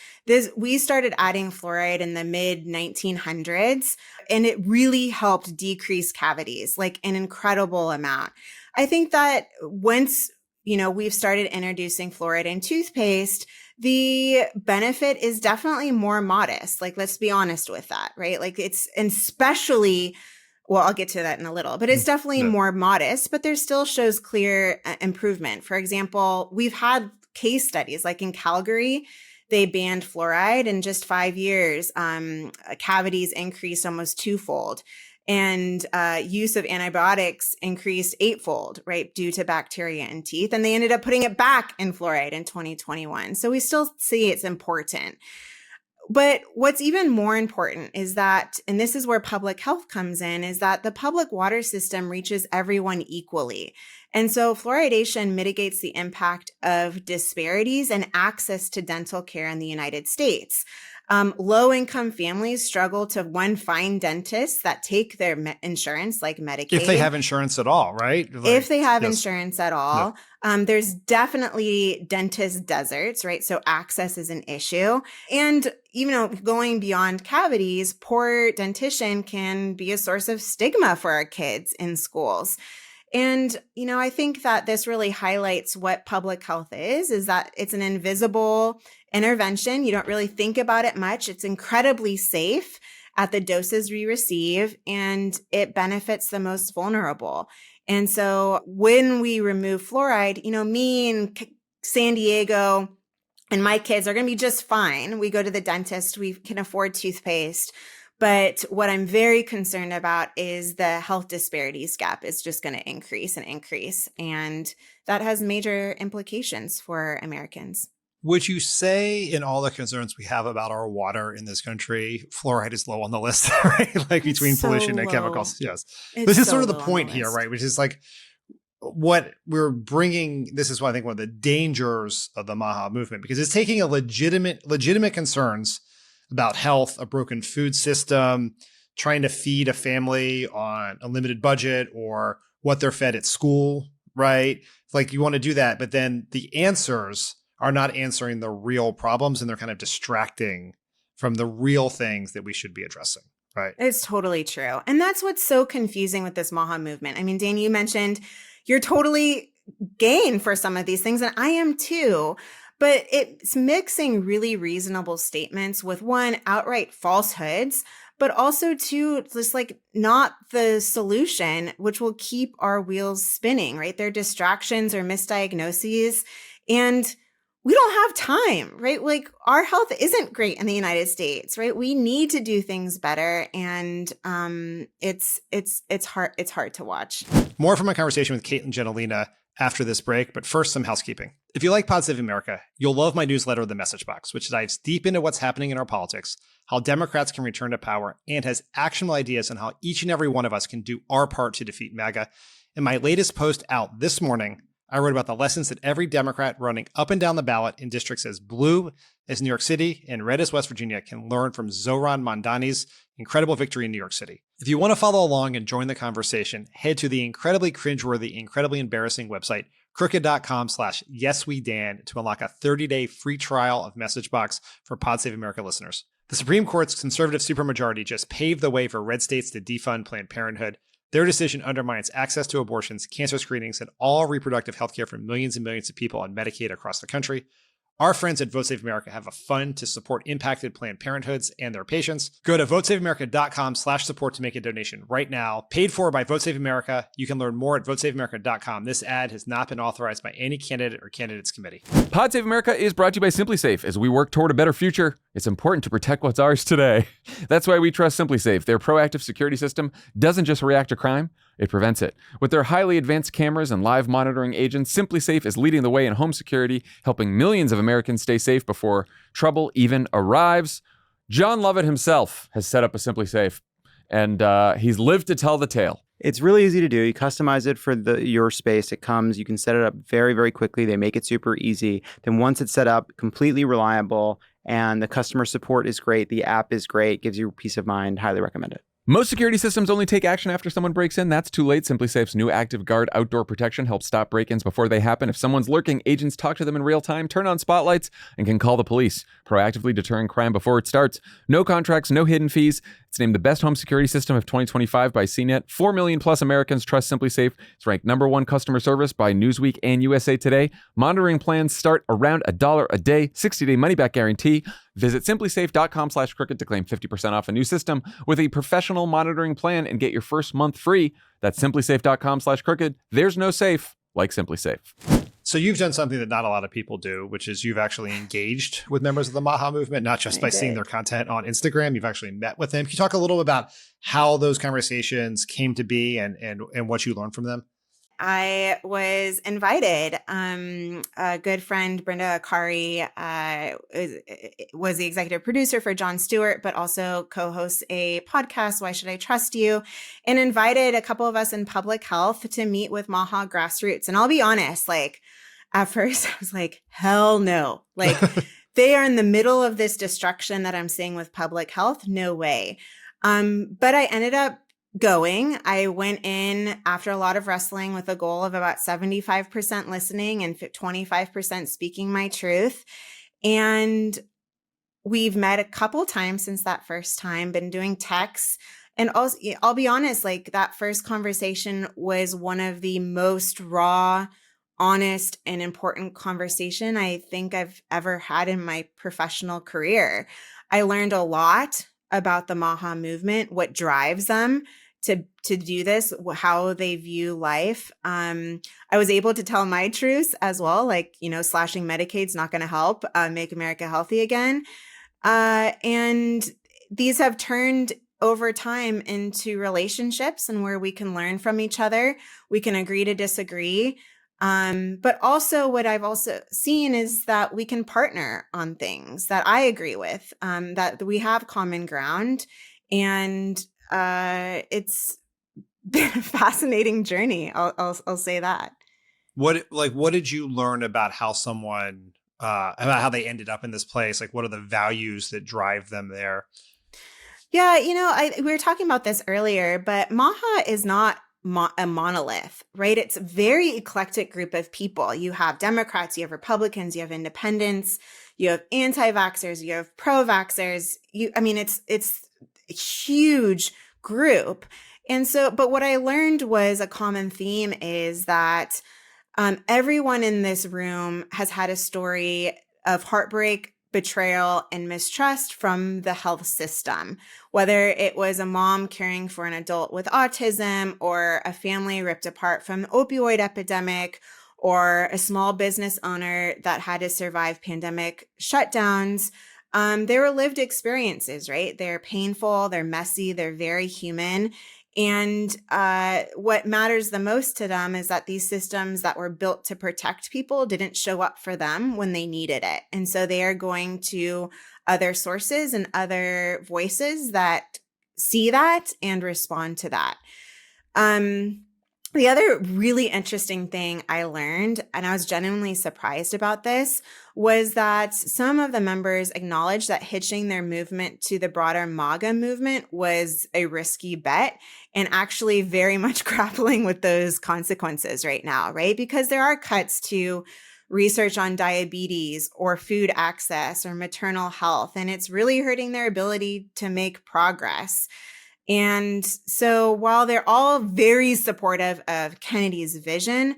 We started adding fluoride in the mid 1900s, and it really helped decrease cavities, like an incredible amount. I think that once, we've started introducing fluoride in toothpaste, the benefit is definitely more modest. Like, let's be honest with that, right? Like especially, well, I'll get to that in a little, but it's definitely more modest, but there still shows clear improvement. For example, we've had case studies like in Calgary, they banned fluoride in just 5 years. Cavities increased almost twofold. And use of antibiotics increased eightfold, right, due to bacteria in teeth. And they ended up putting it back in fluoride in 2021. So we still see it's important. But what's even more important is that, and this is where public health comes in, is that the public water system reaches everyone equally. And so fluoridation mitigates the impact of disparities in access to dental care in the United States. Low-income families struggle to, one, find dentists that take their insurance, like Medicaid. If they have insurance at all, right? If they have insurance at all. Yeah. There's definitely dentist deserts, right? So access is an issue. And, going beyond cavities, poor dentition can be a source of stigma for our kids in schools. And, I think that this really highlights what public health is that it's an invisible intervention. You don't really think about it much. It's incredibly safe at the doses we receive, and it benefits the most vulnerable. And so when we remove fluoride, me and San Diego and my kids are going to be just fine. We go to the dentist, we can afford toothpaste. But what I'm very concerned about is the health disparities gap is just going to increase and increase. And that has major implications for Americans. Would you say, in all the concerns we have about our water in this country, fluoride is low on the list, right? Like between pollution and chemicals. Yes. This is sort of the point here, right? Which is like what we're bringing. This is why I think one of the dangers of the MAHA movement, because it's taking a legitimate concerns about health, a broken food system, trying to feed a family on a limited budget or what they're fed at school, right? Like you want to do that, but then the answers are not answering the real problems, and they're kind of distracting from the real things that we should be addressing, right? It's totally true. And that's what's so confusing with this MAHA movement. I mean, Dan, you mentioned you're totally game for some of these things, and I am too. But it's mixing really reasonable statements with, one, outright falsehoods, but also, two, just like not the solution, which will keep our wheels spinning, right? They're distractions or misdiagnoses. And we don't have time, right? Like our health isn't great in the United States, right? We need to do things better. And it's hard to watch. More from my conversation with Katelyn Jetelina after this break, but first, some housekeeping. If you like Pod Save America, you'll love my newsletter, The Message Box, which dives deep into what's happening in our politics, how Democrats can return to power, and has actionable ideas on how each and every one of us can do our part to defeat MAGA. In my latest post out this morning, I wrote about the lessons that every Democrat running up and down the ballot in districts as blue as New York City and red as West Virginia can learn from Zohran Mamdani's incredible victory in New York City. If you want to follow along and join the conversation, head to the incredibly cringeworthy, incredibly embarrassing website, crooked.com/yeswedan to unlock a 30-day free trial of MessageBox for Pod Save America listeners. The Supreme Court's conservative supermajority just paved the way for red states to defund Planned Parenthood. Their decision undermines access to abortions, cancer screenings, and all reproductive health care for millions and millions of people on Medicaid across the country. Our friends at Vote Save America have a fund to support impacted Planned Parenthoods and their patients. Go to votesaveamerica.com/support to make a donation right now. Paid for by Vote Save America. You can learn more at votesaveamerica.com. This ad has not been authorized by any candidate or candidates committee. Pod Save America is brought to you by SimpliSafe. As we work toward a better future, it's important to protect what's ours today. That's why we trust SimpliSafe. Their proactive security system doesn't just react to crime, it prevents it. With their highly advanced cameras and live monitoring agents, SimpliSafe is leading the way in home security, helping millions of Americans stay safe before trouble even arrives. John Lovett himself has set up a SimpliSafe, and he's lived to tell the tale. It's really easy to do. You customize it for your space. It comes, you can set it up very, very quickly. They make it super easy. Then once it's set up, completely reliable, and the customer support is great. The app is great, gives you peace of mind. Highly recommend it. Most security systems only take action after someone breaks in. That's too late. SimpliSafe's new Active Guard outdoor protection helps stop break-ins before they happen. If someone's lurking, agents talk to them in real time, turn on spotlights, and can call the police, proactively deterring crime before it starts. No contracts, no hidden fees. It's named the best home security system of 2025 by CNET. 4 million plus Americans trust SimpliSafe. It's ranked #1 customer service by Newsweek and USA Today. Monitoring plans start around $1 a day. 60-day money-back guarantee. Visit simplisafe.com/crooked to claim 50% off a new system with a professional monitoring plan and get your first month free. That's simplisafe.com/crooked. There's no safe like SimpliSafe. So you've done something that not a lot of people do, which is you've actually engaged with members of the MAHA movement, not just by seeing their content on Instagram. You've actually met with them. Can you talk a little about how those conversations came to be and what you learned from them? I was invited. A good friend, Brenda Akari, was the executive producer for Jon Stewart, but also co-hosts a podcast, Why Should I Trust You? And invited a couple of us in public health to meet with MAHA grassroots. And I'll be honest, like at first I was like, hell no. Like they are in the middle of this destruction that I'm seeing with public health. No way. But I ended up going. I went in after a lot of wrestling with a goal of about 75% listening and 25% speaking my truth. And we've met a couple times since that first time, been doing texts. And also, I'll be honest, like that first conversation was one of the most raw, honest, and important conversation I think I've ever had in my professional career. I learned a lot about the MAHA movement, what drives them to do this, how they view life. I was able to tell my truths as well, like, slashing Medicaid's not going to help make America healthy again. And these have turned over time into relationships and where we can learn from each other. We can agree to disagree. But also what I've also seen is that we can partner on things that I agree with, that we have common ground, and it's been a fascinating journey. I'll say that. What did you learn about how someone, about how they ended up in this place? Like, what are the values that drive them there? Yeah. We were talking about this earlier, but MAHA is not a monolith, right? It's a very eclectic group of people. You have Democrats, you have Republicans, you have independents, you have anti-vaxxers, you have pro-vaxxers. It's a huge group. And so, but what I learned was a common theme is that everyone in this room has had a story of heartbreak, betrayal, and mistrust from the health system, whether it was a mom caring for an adult with autism, or a family ripped apart from the opioid epidemic, or a small business owner that had to survive pandemic shutdowns. They were lived experiences, right? They're painful, they're messy, they're very human. And what matters the most to them is that these systems that were built to protect people didn't show up for them when they needed it. And so they are going to other sources and other voices that see that and respond to that. The other really interesting thing I learned, and I was genuinely surprised about this, was that some of the members acknowledged that hitching their movement to the broader MAGA movement was a risky bet, and actually very much grappling with those consequences right now, right? Because there are cuts to research on diabetes or food access or maternal health, and it's really hurting their ability to make progress. And so while they're all very supportive of Kennedy's vision,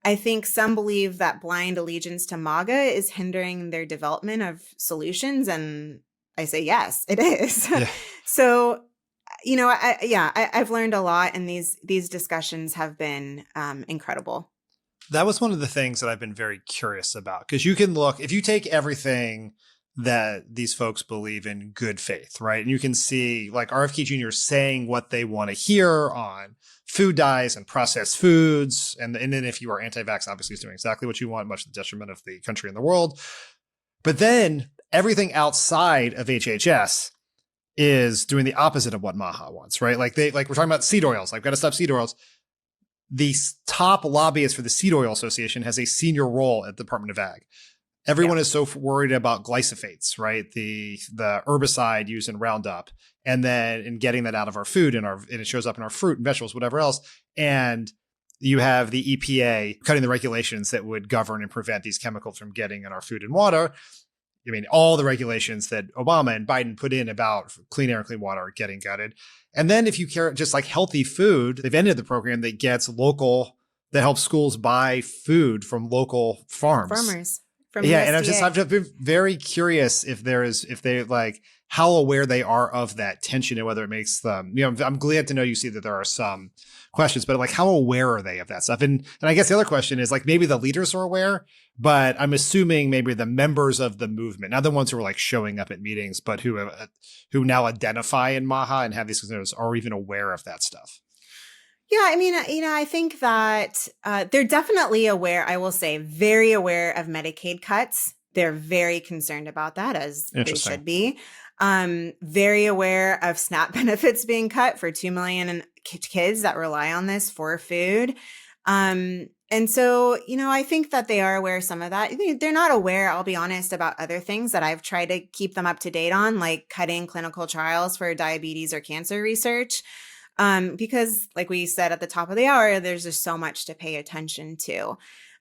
I think some believe that blind allegiance to MAGA is hindering their development of solutions. And I say, yes, it is. Yeah. So, I've learned a lot, and these discussions have been incredible. That was one of the things that I've been very curious about, because you can look, if you take everything that these folks believe in good faith, right? And you can see like RFK Jr. saying what they want to hear on food dyes and processed foods. And then if you are anti-vax, obviously he's doing exactly what you want, much to the detriment of the country and the world. But then everything outside of HHS is doing the opposite of what MAHA wants, right? Like we're talking about seed oils, like got to stop seed oils. The top lobbyist for the Seed Oil Association has a senior role at the Department of Ag. Everyone is so worried about glyphosates, right? The herbicide used in Roundup. and then in getting that out of our food and it shows up in our fruit and vegetables, whatever else. And you have the EPA cutting the regulations that would govern and prevent these chemicals from getting in our food and water. I mean, all the regulations that Obama and Biden put in about clean air and clean water are getting gutted. And then if you care just like healthy food, they've ended the program that gets local, that helps schools buy food from local farmers. From USDA. And I've just been very curious if they like how aware they are of that tension and whether it makes them, I'm glad to know you see that there are some questions, but like how aware are they of that stuff? And I guess the other question is like maybe the leaders are aware, but I'm assuming maybe the members of the movement, not the ones who are like showing up at meetings, but who now identify in MAHA and have these concerns are even aware of that stuff. Yeah, I mean, I think that they're definitely aware, I will say, very aware of Medicaid cuts. They're very concerned about that, as they should be. Very aware of SNAP benefits being cut for 2 million kids that rely on this for food. And so, I think that they are aware of some of that. They're not aware, I'll be honest, about other things that I've tried to keep them up to date on, like cutting clinical trials for diabetes or cancer research. Because like we said at the top of the hour, there's just so much to pay attention to.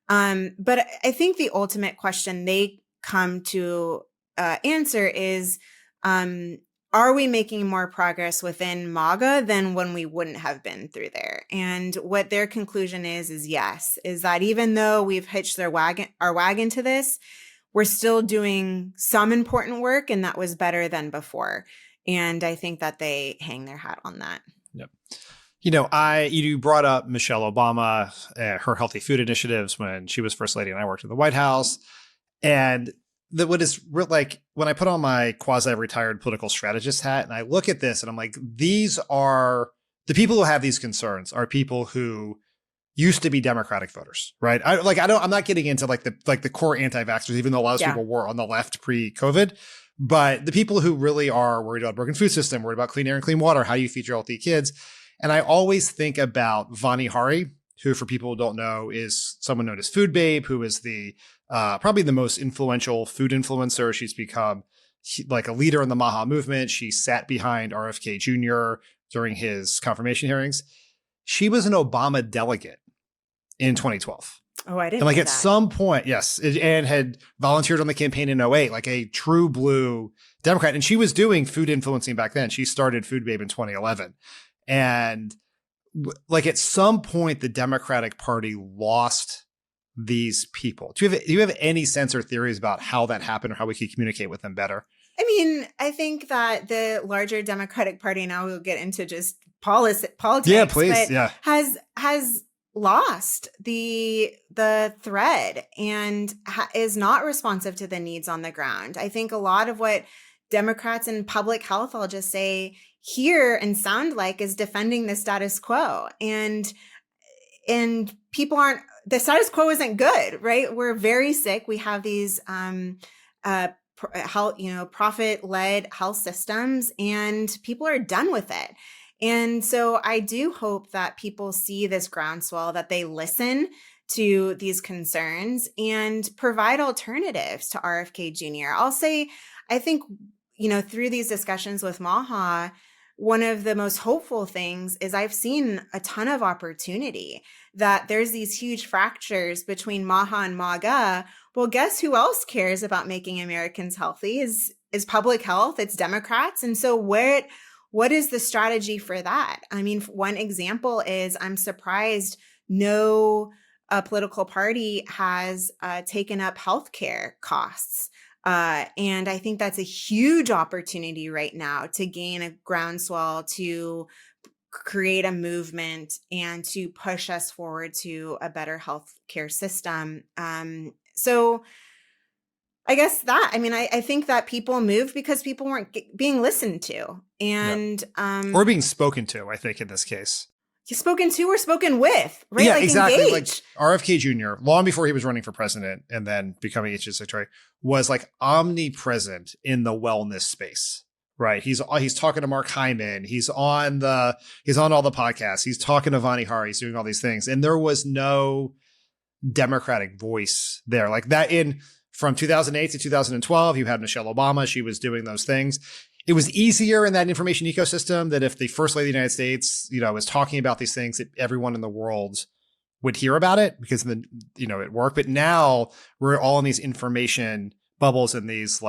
But I think the ultimate question they come to answer is, are we making more progress within MAGA than when we wouldn't have been through there? And what their conclusion is yes, is that even though we've hitched our wagon to this, we're still doing some important work, and that was better than before. And I think that they hang their hat on that. Yep. You brought up Michelle Obama, her healthy food initiatives when she was first lady and I worked at the White House. And what is like when I put on my quasi-retired political strategist hat and I look at this and I'm like, these are the people who have these concerns are people who used to be Democratic voters, right? I'm not getting into like the core anti-vaxxers, even though a lot of people were on the left pre-COVID. But the people who really are worried about broken food system, worried about clean air and clean water, how do you feed your healthy kids? And I always think about Vani Hari, who for people who don't know is someone known as Food Babe, who is the probably the most influential food influencer. She's become like a leader in the MAHA movement. She sat behind RFK Jr. during his confirmation hearings. She was an Obama delegate in 2012. Oh, I didn't know at that. some point, yes, and had volunteered on the campaign in 2008, like a true blue Democrat. And she was doing food influencing back then. She started Food Babe in 2011. And like at some point, the Democratic Party lost these people. Do you have any sense or theories about how that happened or how we could communicate with them better? I mean, I think that the larger Democratic Party, now we'll get into just politics. Yeah, please. Yeah. Has lost the thread and is not responsive to the needs on the ground. I think a lot of what Democrats and public health, I'll just say, hear and sound like is defending the status quo. And people aren't, the status quo isn't good, right? We're very sick. We have these profit-led health systems, and people are done with it. And so I do hope that people see this groundswell, that they listen to these concerns and provide alternatives to RFK Jr. I'll say, I think, through these discussions with MAHA, one of the most hopeful things is I've seen a ton of opportunity, that there's these huge fractures between MAHA and MAGA. Well, guess who else cares about making Americans healthy is public health. It's Democrats. And so what is the strategy for that? I mean, one example is I'm surprised no political party has taken up healthcare costs. And I think that's a huge opportunity right now to gain a groundswell, to create a movement and to push us forward to a better healthcare system. So I guess I think that people moved because people weren't being listened to and, or being spoken to, I think in this case. Spoken to or spoken with, right? Yeah, exactly. Engaged. Like RFK Jr., long before he was running for president and then becoming HHS secretary, was like omnipresent in the wellness space, right? He's talking to Mark Hyman. He's on all the podcasts. He's talking to Vani Hari. He's doing all these things. And there was no Democratic voice there like that. From 2008 to 2012, you had Michelle Obama. She was doing those things. it was easier in that information ecosystem that if the First Lady of the United States, was talking about these things, that everyone in the world would hear about it because then, it worked. But now we're all in these information bubbles and these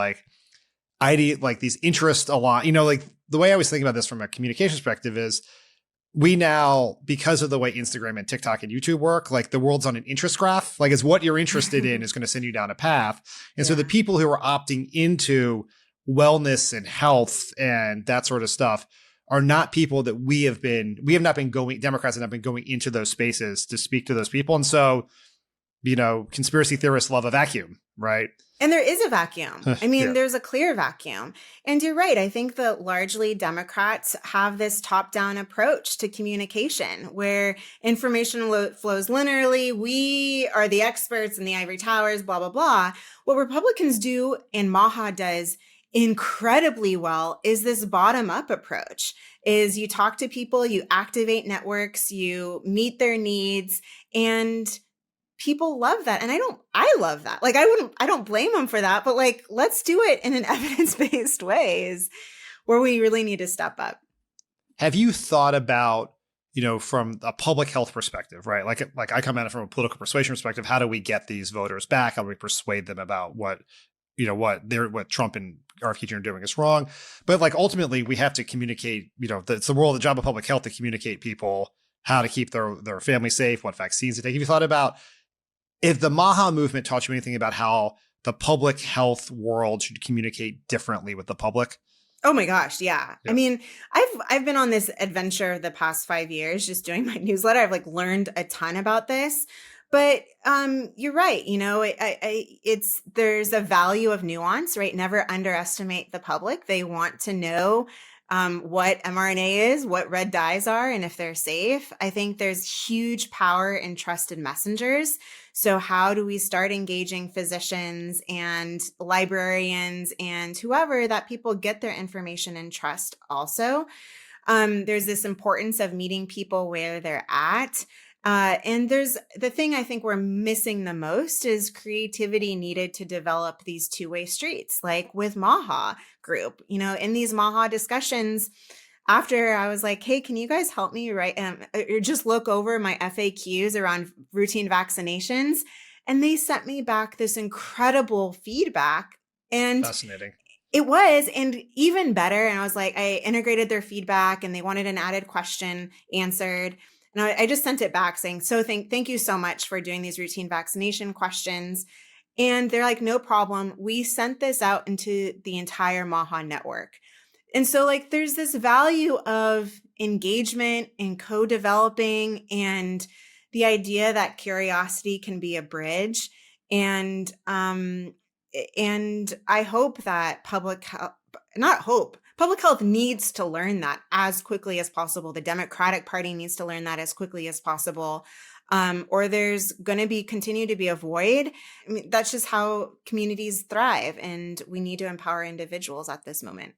these interest aligned, the way I was thinking about this from a communication perspective is we now, because of the way Instagram and TikTok and YouTube work, the world's on an interest graph. It's what you're interested in is going to send you down a path. And so the people who are opting into wellness and health and that sort of stuff are not people that Democrats have not been going into those spaces to speak to those people. And so, conspiracy theorists love a vacuum, right? And there is a vacuum. I mean, there's a clear vacuum. And you're right. I think that largely Democrats have this top-down approach to communication where information flows linearly. We are the experts in the ivory towers, blah, blah, blah. What Republicans do and MAHA does incredibly well is this bottom-up approach. Is you talk to people, you activate networks, you meet their needs, and people love that. And I love that. I don't blame them for that, but let's do it in an evidence-based way is where we really need to step up. Have you thought about, from a public health perspective, right? Like I come at it from a political persuasion perspective. How do we get these voters back? How do we persuade them about what Trump and RFK Jr. are doing is wrong? But ultimately we have to communicate, it's the job of public health to communicate people how to keep their family safe, what vaccines to take. Have you thought about if the MAHA movement taught you anything about how the public health world should communicate differently with the public? Oh my gosh, yeah. I mean, I've been on this adventure the past 5 years just doing my newsletter. I've learned a ton about this. But you're right. There's a value of nuance, right? Never underestimate the public. They want to know what mRNA is, what red dyes are, and if they're safe. I think there's huge power in trusted messengers. So how do we start engaging physicians and librarians and whoever that people get their information and trust also? There's this importance of meeting people where they're at. And there's the thing I think we're missing the most is creativity needed to develop these two-way streets, like with MAHA group. In these MAHA discussions, after I was like, hey, can you guys help me write or just look over my FAQs around routine vaccinations? And they sent me back this incredible feedback. And fascinating. It was, and even better. And I was like, I integrated their feedback and they wanted an added question answered. And I just sent it back saying, so thank you so much for doing these routine vaccination questions. And they're like, no problem. We sent this out into the entire MAHA network. And so there's this value of engagement and co-developing and the idea that curiosity can be a bridge. And I hope that public health needs to learn that as quickly as possible. The Democratic Party needs to learn that as quickly as possible. Or there's going to continue to be a void. I mean, that's just how communities thrive. And we need to empower individuals at this moment.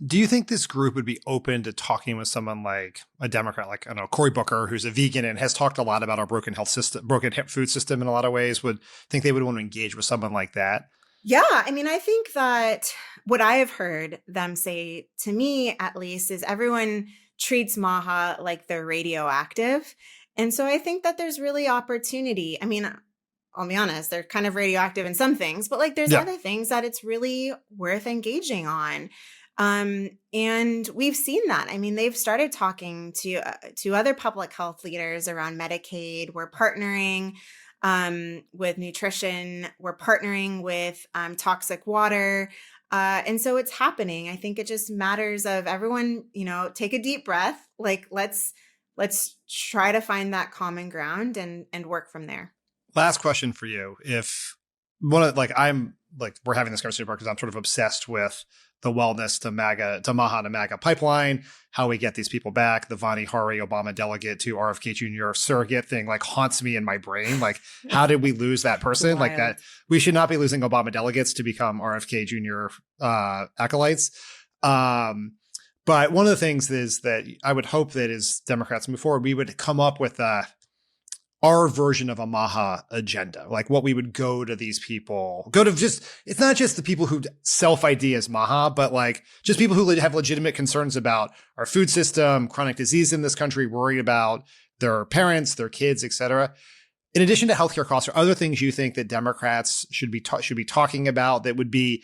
Do you think this group would be open to talking with someone like a Democrat, like, I don't know, Cory Booker, who's a vegan and has talked a lot about our broken food system in a lot of ways, would think they would want to engage with someone like that? Yeah. I mean, I think that what I have heard them say to me, at least, is everyone treats MAHA like they're radioactive. And so I think that there's really opportunity. I mean, I'll be honest, they're kind of radioactive in some things, but there's other things that it's really worth engaging on. And we've seen that. I mean, they've started talking to other public health leaders around Medicaid. We're partnering with nutrition. We're partnering with toxic water. And so it's happening. I think it just matters of everyone, take a deep breath. Let's try to find that common ground and work from there. Last question for you. If we're having this conversation because I'm sort of obsessed with the wellness to MAHA to MAGA pipeline, how we get these people back. The Vani Hari Obama delegate to RFK Jr. surrogate thing haunts me in my brain. How did we lose that person? That we should not be losing Obama delegates to become RFK Jr. Acolytes. But one of the things is that I would hope that as Democrats move forward, we would come up with our version of a MAHA agenda, like what we would go to these people, it's not just the people who self-ID as MAHA, but like just people who have legitimate concerns about our food system, chronic disease in this country, worried about their parents, their kids, et cetera. In addition to healthcare costs, are other things you think that Democrats should be talking about that would be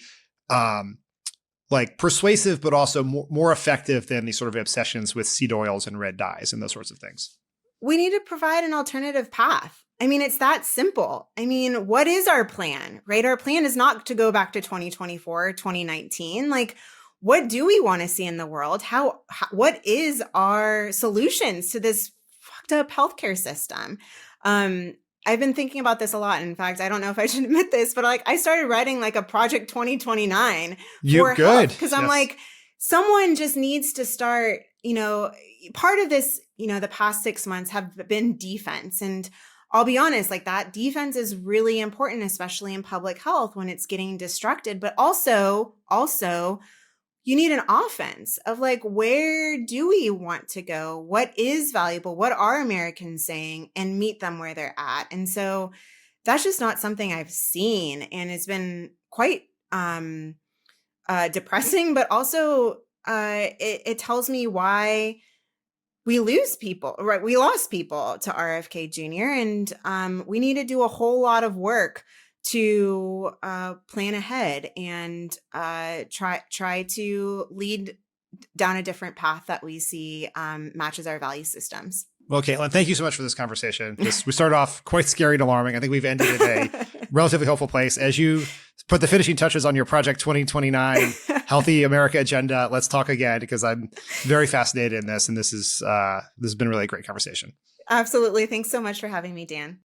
like persuasive, but also more effective than these sort of obsessions with seed oils and red dyes and those sorts of things? We need to provide an alternative path. I mean, it's that simple. I mean, what is our plan, right? Our plan is not to go back to 2024, 2019. Like, what do we want to see in the world? What is our solutions to this fucked up healthcare system? I've been thinking about this a lot. In fact, I don't know if I should admit this, but like I started writing like a Project 2029 for health, because I'm like, someone just needs to start, part of this, the past 6 months have been defense. And I'll be honest, like that defense is really important, especially in public health when it's getting distracted, but also you need an offense of like, where do we want to go? What is valuable? What are Americans saying? And meet them where they're at. And so that's just not something I've seen. And it's been quite depressing, but also it tells me why we lose people, right? We lost people to RFK Jr. And we need to do a whole lot of work to plan ahead and try to lead down a different path that we see matches our value systems. Well, Katelyn, thank you so much for this conversation. We started off quite scary and alarming. I think we've ended at a relatively hopeful place. As you put the finishing touches on your Project 2029 Healthy America agenda, let's talk again, because I'm very fascinated in this. And this has been really a great conversation. Absolutely. Thanks so much for having me, Dan.